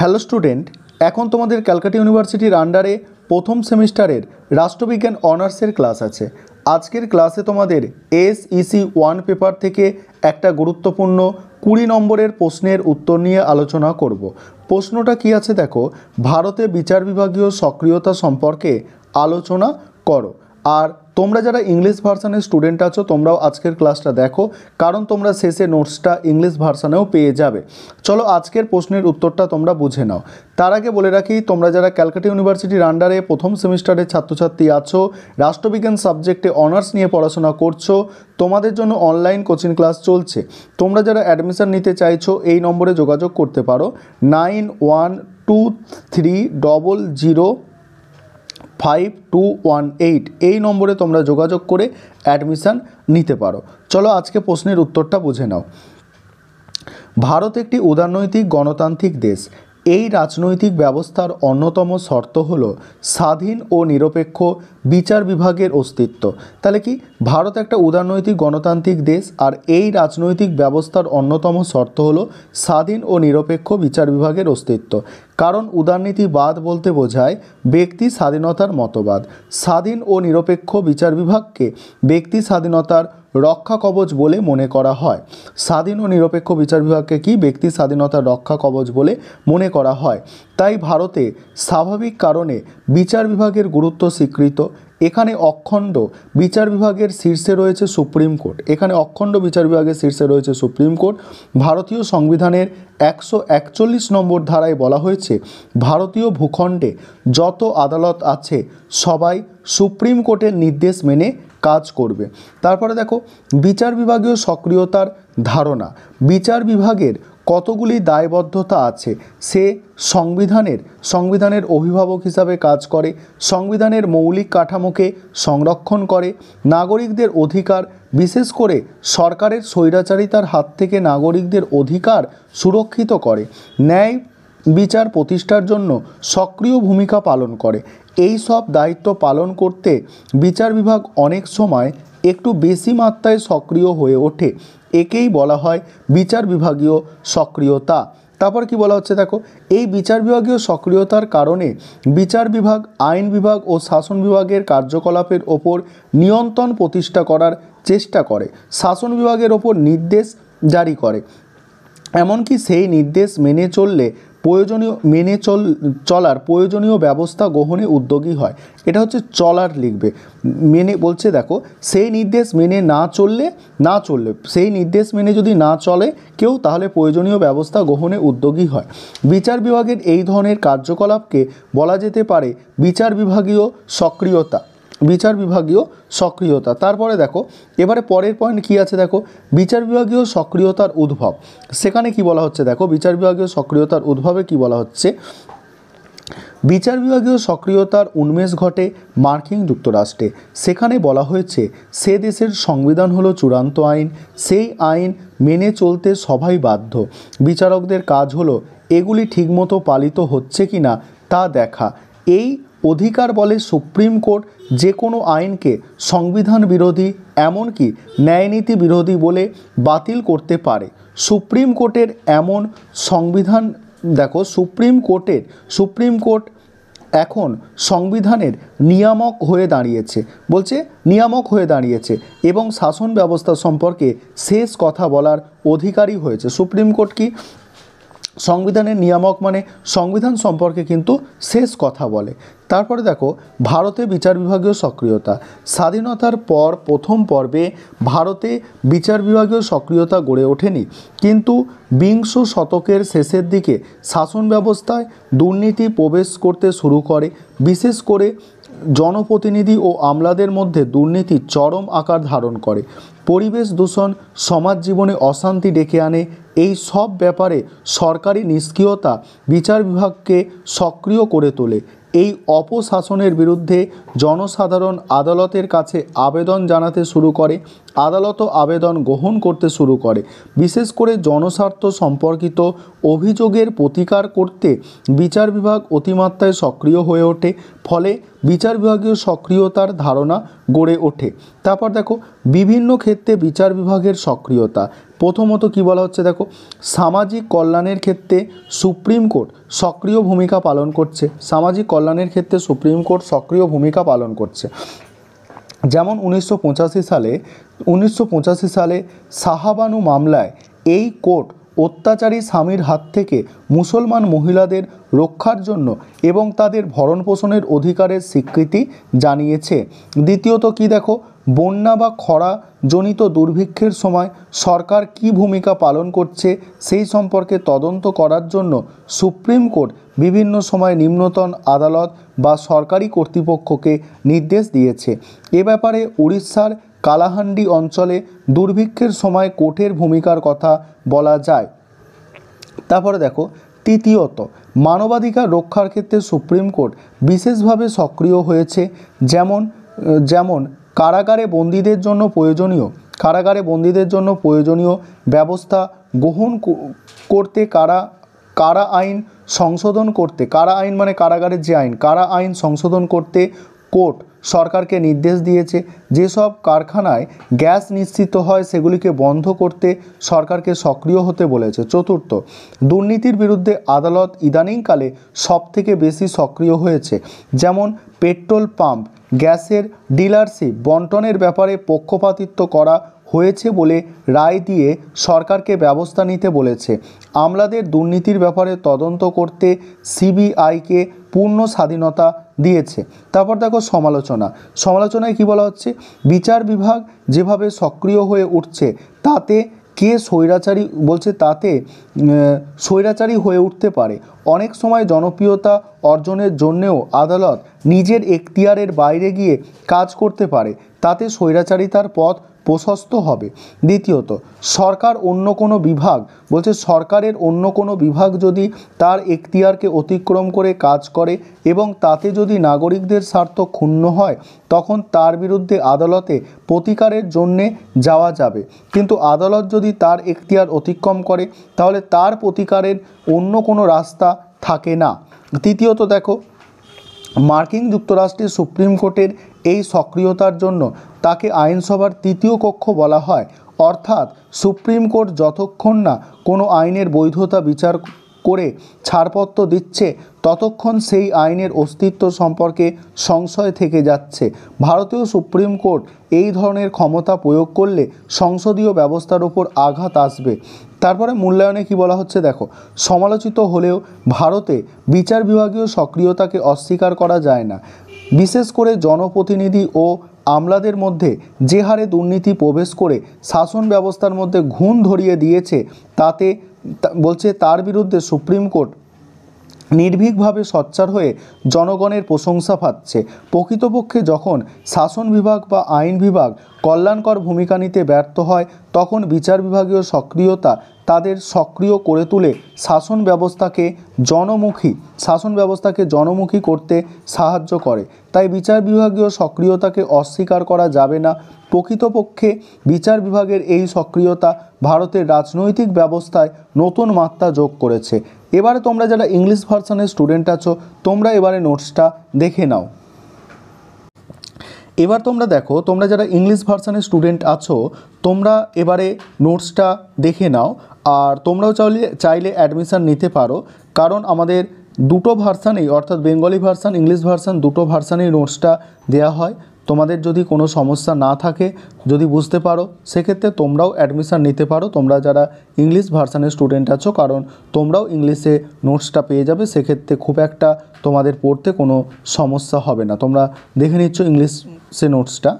Hello student, এখন তোমাদের ক্যালকাটা ইউনিভার্সিটির আন্ডারে প্রথম সেমিস্টারের রাষ্ট্রবিজ্ঞান অনার্সের ক্লাস আছে। আজকের ক্লাসে তোমাদের SEC 1 পেপার থেকে একটা গুরুত্বপূর্ণ 20 নম্বরের প্রশ্নের উত্তর নিয়ে আলোচনা করব। প্রশ্নটা কি আছে দেখো, ভারতে বিচার বিভাগীয় সক্রিয়তা সম্পর্কে আলোচনা করো। আর তোমরা যারা ইংলিশ ভার্সানের স্টুডেন্ট আছো তোমরাও আজকের ক্লাসটা দেখো, কারণ তোমরা শেষে নোটসটা ইংলিশ ভার্সানেও পেয়ে যাবে। চলো আজকের প্রশ্নের উত্তরটা তোমরা বুঝে নাও। তার আগে বলে রাখি, তোমরা যারা ক্যালকাটা ইউনিভার্সিটির আন্ডারে প্রথম সেমিস্টারের ছাত্রছাত্রী আছো, রাষ্ট্রবিজ্ঞান সাবজেক্টে অনার্স নিয়ে পড়াশোনা করছো, তোমাদের জন্য অনলাইন কোচিং ক্লাস চলছে। তোমরা যারা অ্যাডমিশন নিতে চাইছো এই নম্বরে যোগাযোগ করতে পারো 9123005218 এই নম্বরে তোমরা যোগাযোগ করে অ্যাডমিশান নিতে পারো। চলো আজকে প্রশ্নের উত্তরটা বুঝে নাও। ভারত একটি উদারনৈতিক গণতান্ত্রিক দেশ। এই রাজনৈতিক ব্যবস্থার অন্যতম শর্ত হলো স্বাধীন ও নিরপেক্ষ বিচার বিভাগের অস্তিত্ব। তাহলে কি, ভারত একটা উদারনৈতিক গণতান্ত্রিক দেশ, আর এই রাজনৈতিক ব্যবস্থার অন্যতম শর্ত হলো স্বাধীন ও নিরপেক্ষ বিচার বিভাগের অস্তিত্ব। কারণ উদারনীতিবাদ বলতে বোঝায় ব্যক্তি স্বাধীনতার মতবাদ। স্বাধীন ও নিরপেক্ষ বিচার বিভাগকে ব্যক্তি স্বাধীনতার রক্ষা কবচ বলে মনে করা হয়। স্বাধীন ও নিরপেক্ষ বিচার বিভাগকে কি ব্যক্তি স্বাধীনতার রক্ষা কবচ বলে মনে করা হয়। তাই ভারতে স্বাভাবিক কারণে বিচার বিভাগের গুরুত্ব স্বীকৃত। এখানে অখণ্ড বিচার বিভাগের শীর্ষে রয়েছে সুপ্রিম কোর্ট। এখানে অখণ্ড বিচার বিভাগের শীর্ষে রয়েছে সুপ্রিম কোর্ট। ভারতীয় সংবিধানের 141 নম্বর ধারায় বলা হয়েছে, ভারতীয় ভূখণ্ডে যত আদালত আছে সবাই সুপ্রিম কোর্টের নির্দেশ মেনে কাজ করবে। তারপরে দেখো, বিচার বিভাগীয় সক্রিয়তার ধারণা। বিচার বিভাগের কতগুলি দায়বদ্ধতা আছে। সে সংবিধানের অভিভাবক হিসাবে কাজ করে, সংবিধানের মৌলিক কাঠামোকে সংরক্ষণ করে, নাগরিকদের অধিকার, বিশেষ করে সরকারের স্বৈরাচারিতার হাত থেকে নাগরিকদের অধিকার সুরক্ষিত করে, ন্যায় বিচার প্রতিষ্ঠার জন্য সক্রিয় ভূমিকা পালন করে। এই সব দায়িত্ব পালন করতে বিচার বিভাগ অনেক সময় একটু বেশি মাত্রায় সক্রিয় হয়ে ওঠে। একেই বলা হয় বিচার বিভাগীয় সক্রিয়তা। তারপর কি বলা হচ্ছে দেখো, এই বিচার বিভাগীয় সক্রিয়তার কারণে বিচার বিভাগ আইন বিভাগ ও শাসন বিভাগের কার্যকলাপের ওপর নিয়ন্ত্রণ প্রতিষ্ঠা করার চেষ্টা করে, শাসন বিভাগের ওপর নির্দেশ জারি করে, এমনকি সেই নির্দেশ মেনে চলার প্রয়োজনীয় ব্যবস্থা গ্রহণে উদ্যোগী হয়। এটা হচ্ছে চলার লিখবে, মেনে বলছে দেখো, সেই নির্দেশ মেনে না চললে সেই নির্দেশ মেনে যদি না চলে কেউ, তাহলে প্রয়োজনীয় ব্যবস্থা গ্রহণে উদ্যোগী হয়। বিচার বিভাগের এই ধরনের কার্যকলাপকে বলা যেতে পারে বিচার বিভাগীয় সক্রিয়তা। তারপরে দেখো, এবারে পরের পয়েন্ট কি আছে দেখো, বিচার বিভাগীয় সক্রিয়তার উদ্ভব। সেখানে কি বলা হচ্ছে দেখো, বিচার বিভাগীয় সক্রিয়তার উদ্ভবে কি বলা হচ্ছে, বিচার বিভাগীয় সক্রিয়তার উন্মেষ ঘটে মার্কিন যুক্তরাষ্ট্রে। সেখানে বলা হয়েছে, সে দেশের সংবিধান হলো চূড়ান্ত আইন, সেই আইন মেনে চলতে সবাই বাধ্য। বিচারকদের কাজ হলো এগুলি ঠিকমতো পালিত হচ্ছে কি না তা দেখা। এই অধিকার বলে সুপ্রিম কোর্ট যে কোনো আইনকে সংবিধান বিরোধী, এমনকি ন্যায়নীতি বিরোধী বলে বাতিল করতে পারে। সুপ্রিম কোর্টের এমন সংবিধান দেখো, সুপ্রিম কোর্ট এখন সংবিধানের নিয়ামক হয়ে দাঁড়িয়েছে এবং শাসন ব্যবস্থা সম্পর্কে শেষ কথা বলার অধিকারী হয়েছে। সুপ্রিম কোর্ট কি সংবিধানের নিয়ামক, মানে সংবিধান সম্পর্কে কিন্তু শেষ কথা বলে। তারপরে দেখো, ভারতে বিচার বিভাগীয় সক্রিয়তা। স্বাধীনতার পর প্রথম পর্বে ভারতে বিচার বিভাগীয় সক্রিয়তা গড়ে ওঠেনি, কিন্তু বিংশ শতকের শেষের দিকে শাসন ব্যবস্থায় দুর্নীতি প্রবেশ করতে শুরু করে। বিশেষ করে জনপ্রতিনিধি ও আমলাদের মধ্যে দুর্নীতি চরম আকার ধারণ করে। পরিবেশ দূষণ সমাজ জীবনে অশান্তি ডেকে আনে। এই সব ব্যাপারে সরকারি নিষ্ক্রিয়তা বিচার বিভাগকে সক্রিয় করে তোলে। এই অপশাসনের বিরুদ্ধে জনসাধারণ আদালতের কাছে আবেদন জানাতে শুরু করে। আদালত আবেদন গ্রহণ করতে শুরু করে। বিশেষ করে জনস্বার্থ সম্পর্কিত অভিযোগের প্রতিকার করতে বিচার বিভাগ অতিমাত্রায় সক্রিয় হয়ে ওঠে, ফলে বিচার বিভাগীয় সক্রিয়তার ধারণা গড়ে ওঠে। তারপর দেখো বিভিন্ন ক্ষেত্রে বিচার বিভাগের সক্রিয়তা। প্রথমত কি বলা হচ্ছে দেখো, সামাজিক কল্যাণের ক্ষেত্রে সুপ্রিম কোর্ট সক্রিয় ভূমিকা পালন করছে। সামাজিক কল্যাণের ক্ষেত্রে সুপ্রিম কোর্ট সক্রিয় ভূমিকা পালন করছে। যেমন 1985 সালে শাহবানু মামলায় এই কোর্ট অত্যাচারী স্বামীর হাত থেকে মুসলমান মহিলাদের রক্ষার জন্য এবং তাদের ভরণ পোষণের অধিকারের স্বীকৃতি জানিয়েছে। দ্বিতীয়ত কি দেখো, বন্যা বা খরাজনিত দুর্ভিক্ষের সময় সরকার কী ভূমিকা পালন করছে সেই সম্পর্কে তদন্ত করার জন্য সুপ্রিম কোর্ট বিভিন্ন সময় নিম্নতম আদালত বা সরকারি কর্তৃপক্ষকে নির্দেশ দিয়েছে। এ ব্যাপারে উড়িষ্যার কালাহান্ডি অঞ্চলে দুর্ভিক্ষের সময় কোর্টের ভূমিকার কথা বলা যায়। তারপরে দেখো তৃতীয়ত, মানবাধিকার রক্ষার ক্ষেত্রে সুপ্রিম কোর্ট বিশেষভাবে সক্রিয় হয়েছে। যেমন কারাগারে বন্দীদের জন্য প্রয়োজনীয় ব্যবস্থা গ্রহণ করতে কারা আইন সংশোধন করতে, কারা আইন মানে কারাগারের যে আইন, কারা আইন সংশোধন করতে কোর্ট সরকারকে নির্দেশ দিয়েছে। যেসব কারখানায় গ্যাস নিশ্চিত হয় সেগুলিকে বন্ধ করতে সরকারকে সক্রিয় হতে বলেছে। চতুর্থ, দুর্নীতির বিরুদ্ধে আদালত ইদানিংকালে সবথেকে বেশি সক্রিয় হয়েছে। যেমন পেট্রোল পাম্প গ্যাসের ডিলারশিপ বন্টনের ব্যাপারে পক্ষপাতিত্ব করা হয়েছে বলে রায় দিয়ে সরকারকে ব্যবস্থা নিতে বলেছে। আমলাদের দুর্নীতির ব্যাপারে তদন্ত করতে সিবিআইকে পূর্ণ স্বাধীনতা দিয়েছে। তারপর দেখো সমালোচনায় কি বলা হচ্ছে, বিচার বিভাগ যেভাবে সক্রিয় হয়ে উঠছে তাতে স্বৈরাচারী হয়ে উঠতে পারে। অনেক সময় জনপ্রিয়তা অর্জনের জন্যেও আদালত নিজের এখতিয়ারের বাইরে গিয়ে কাজ করতে পারে, তাতে স্বৈরাচারিতার পথ প্রশস্ত হবে। দ্বিতীয়ত, সরকারের অন্য কোনো বিভাগ যদি তার এখতিয়ারকে অতিক্রম করে কাজ করে এবং তাতে যদি নাগরিকদের স্বার্থ ক্ষুণ্ণ হয় তখন তার বিরুদ্ধে আদালতে প্রতিকারের জন্যে যাওয়া যাবে। কিন্তু আদালত যদি তার এখতিয়ার অতিক্রম করে তাহলে তার প্রতিকারের অন্য কোনো রাস্তা থাকে না। তৃতীয়ত দেখো, মার্কিন যুক্তরাষ্ট্রের সুপ্রিম কোর্টের এই সক্রিয়তার জন্য তাকে আইনসভার তৃতীয় কক্ষ বলা হয়। অর্থাৎ সুপ্রিম কোর্ট যতক্ষণ না কোনো আইনের বৈধতা বিচার করে ছাড়পত্র দিচ্ছে ততক্ষণ সেই আইনের অস্তিত্ব সম্পর্কে সংশয় থেকে যাচ্ছে। ভারতীয় সুপ্রিম কোর্ট এই ধরনের ক্ষমতা প্রয়োগ করলে সংসদীয় ব্যবস্থার উপর আঘাত আসবে। তারপরে মূল্যায়নে কি বলা হচ্ছে দেখো, সমালোচিত হলেও ভারতে বিচার বিভাগীয় সক্রিয়তাকে অস্বীকার করা যায় না। বিশেষ করে জনপ্রতিনিধি ও আমলাদের মধ্যে যে হারে দুর্নীতি প্রবেশ করে শাসন ব্যবস্থার মধ্যে ঘুণ ধরিয়ে দিয়েছে তার বিরুদ্ধে সুপ্রিম কোর্ট নির্ভীকভাবে সোচ্চার হয়ে জনগণের প্রশংসা পাচ্ছে। প্রকৃতপক্ষে যখন শাসন বিভাগ বা আইন বিভাগ কল্যাণকর ভূমিকা নিতে ব্যর্থ হয় তখন বিচার বিভাগীয় সক্রিয়তা তাদের সক্রিয় করে তুলে শাসন ব্যবস্থাকে জনমুখী করতে সাহায্য করে। তাই বিচার বিভাগীয় সক্রিয়তাকে অস্বীকার করা যাবে না। প্রকৃতপক্ষে বিচার বিভাগের এই সক্রিয়তা ভারতের রাজনৈতিক ব্যবস্থায় নতুন মাত্রা যোগ করেছে। এবারে তোমরা যারা ইংলিশ ভার্সনের স্টুডেন্ট আছো তোমরা এবারে নোটসটা দেখে নাও। এবার তোমরা দেখো, তোমরা যারা ইংলিশ ভার্সনের স্টুডেন্ট আছো তোমরা এবারে নোটসটা দেখে নাও। আর তোমরাও চাইলে অ্যাডমিশান নিতে পারো, কারণ আমাদের দুটো ভার্সানেই অর্থাৎ বেঙ্গলি ভার্সান ইংলিশ ভার্সান দুটো ভার্সানেই নোটসটা দেওয়া হয়। তোমাদের যদি কোনো সমস্যা না থাকে, যদি বুঝতে পারো, সেক্ষেত্রে তোমরাও অ্যাডমিশান নিতে পারো তোমরা যারা ইংলিশ ভার্সানের স্টুডেন্ট আছো, কারণ তোমরাও ইংলিশে নোটসটা পেয়ে যাবে। সেক্ষেত্রে খুব একটা তোমাদের পড়তে কোনো সমস্যা হবে না। তোমরা দেখে নিচ্ছ ইংলিশে নোটসটা।